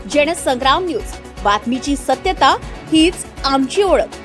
Jansangram news, बातमीची सत्यता हीच आमची ओळख।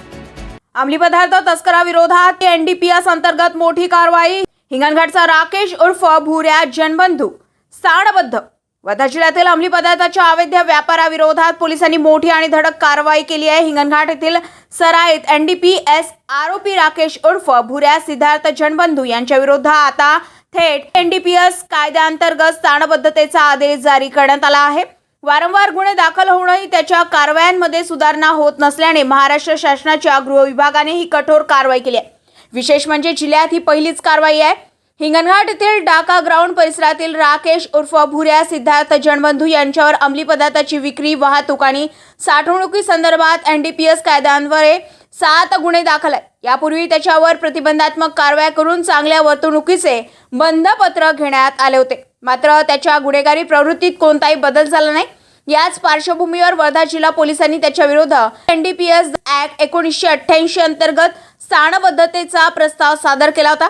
अंमली पदार्थ तस्कराविरोधात एनडीपीएस अंतर्गत मोठी कारवाई। हिंगणघाटचा राकेश उर्फ भुऱ्या जनबंधू स्थानबद्ध। वर्धा जिल्ह्यातील अंमली पदार्थाच्या अवैध व्यापाराविरोधात पोलिसांनी मोठी आणि धडक कारवाई केली आहे। हिंगणघाट येथील सराईत एनडीपीएस आरोपी राकेश उर्फ भुऱ्या सिद्धार्थ जनबंधू यांच्या विरोधात आता थेट एनडीपीएस कायद्याअंतर्गत स्थानबद्धतेचा आदेश जारी करण्यात आला आहे। वारंवार गुन्हे दाखल होऊनही त्याच्या कारवायांमध्ये सुधारणा होत नसल्याने महाराष्ट्र शासनाच्या गृह विभागाने ही कठोर कारवाई केली आहे। विशेष म्हणजे जिल्ह्यात ही पहिलीच कारवाई आहे। हिंगणघाट येथील डाका ग्राउंड परिसरातील राकेश उर्फ भुऱ्या सिद्धार्थ जनबंधू यांच्यावर अंमली पदार्थाची विक्री, वाहतूक आणि साठवणुकी संदर्भात एनडीपीएस कायद्यान्वये 7 गुन्हे दाखल आहेत। यापूर्वी त्याच्यावर प्रतिबंधात्मक कारवाई करून चांगल्या वर्तणुकीचे बंधपत्र घेण्यात आले होते, मात्र त्याच्या गुन्हेगारी प्रवृत्तीत कोणताही बदल झाला नाही। याच पार्श्वभूमीवर वर्धा जिल्हा पोलिसांनी त्याच्या विरोधात एनडीपीएस ऍक्ट 1988 अंतर्गत स्थानबद्धतेचा प्रस्ताव सादर केला होता।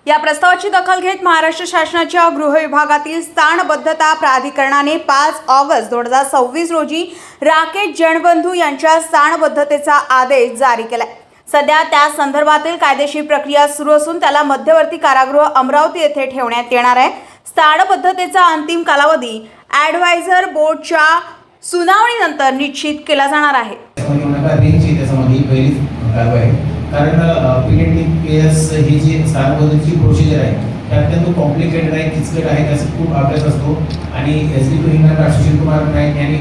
या प्रस्तावाची दखल घेत महाराष्ट्र शासनाच्या गृह विभागातील स्थानबद्धता प्राधिकरणाने 5 ऑगस्ट 2026 रोजी राकेश जनबंधू यांच्या स्थानबद्धतेचा आदेश जारी केलाय। सध्या त्या संदर्भातील कायदेशीर प्रक्रिया सुरू असून त्याला मध्यवर्ती कारागृह अमरावती येथे ठेवण्यात येणार आहे। स्थानबद्धतेचा अंतिम कालावधी ॲडवायझर बोर्डच्या सुनावणीनंतर निश्चित केला जाणार आहे। कारण एनडीपीएस ही जी स्थानबद्धतेची प्रोसिजर आहे ती अत्यंत कॉम्प्लिकेटेड आहे, किचकट आहे, त्याचा खूप अभ्यास असतो आणि एसडीपी हिंगणघाट सुशील कुमार नाईक यांनी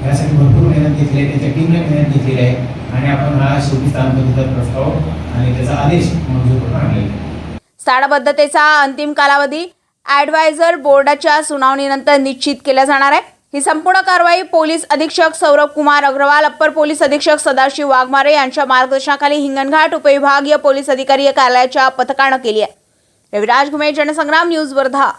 यासाठी भरपूर मेहनत घेतली आहे, त्याच्या टीमने मेहनत घेतलेली आहे आणि आपण हा शेवटी स्थानबद्धतेचा प्रस्ताव आणि त्याचा आदेश मंजूर करून आणलेला आहे। स्थानबद्धतेचा अंतिम कालावधी ॲडवायझर बोर्डाच्या सुनावणीनंतर निश्चित केला जाणार आहे। ही संपूर्ण कारवाई पोलीस अधीक्षक सौरभ कुमार अग्रवाल, अप्पर पोलीस अधीक्षक सदाशिव वाघमारे यांच्या मार्गदर्शनाखाली हिंगणघाट उपविभागीय पोलीस अधिकारी कार्यालयाच्या पथकानं केली आहे। रविराज घुमे, जनसंग्राम न्यूज, वर्धा।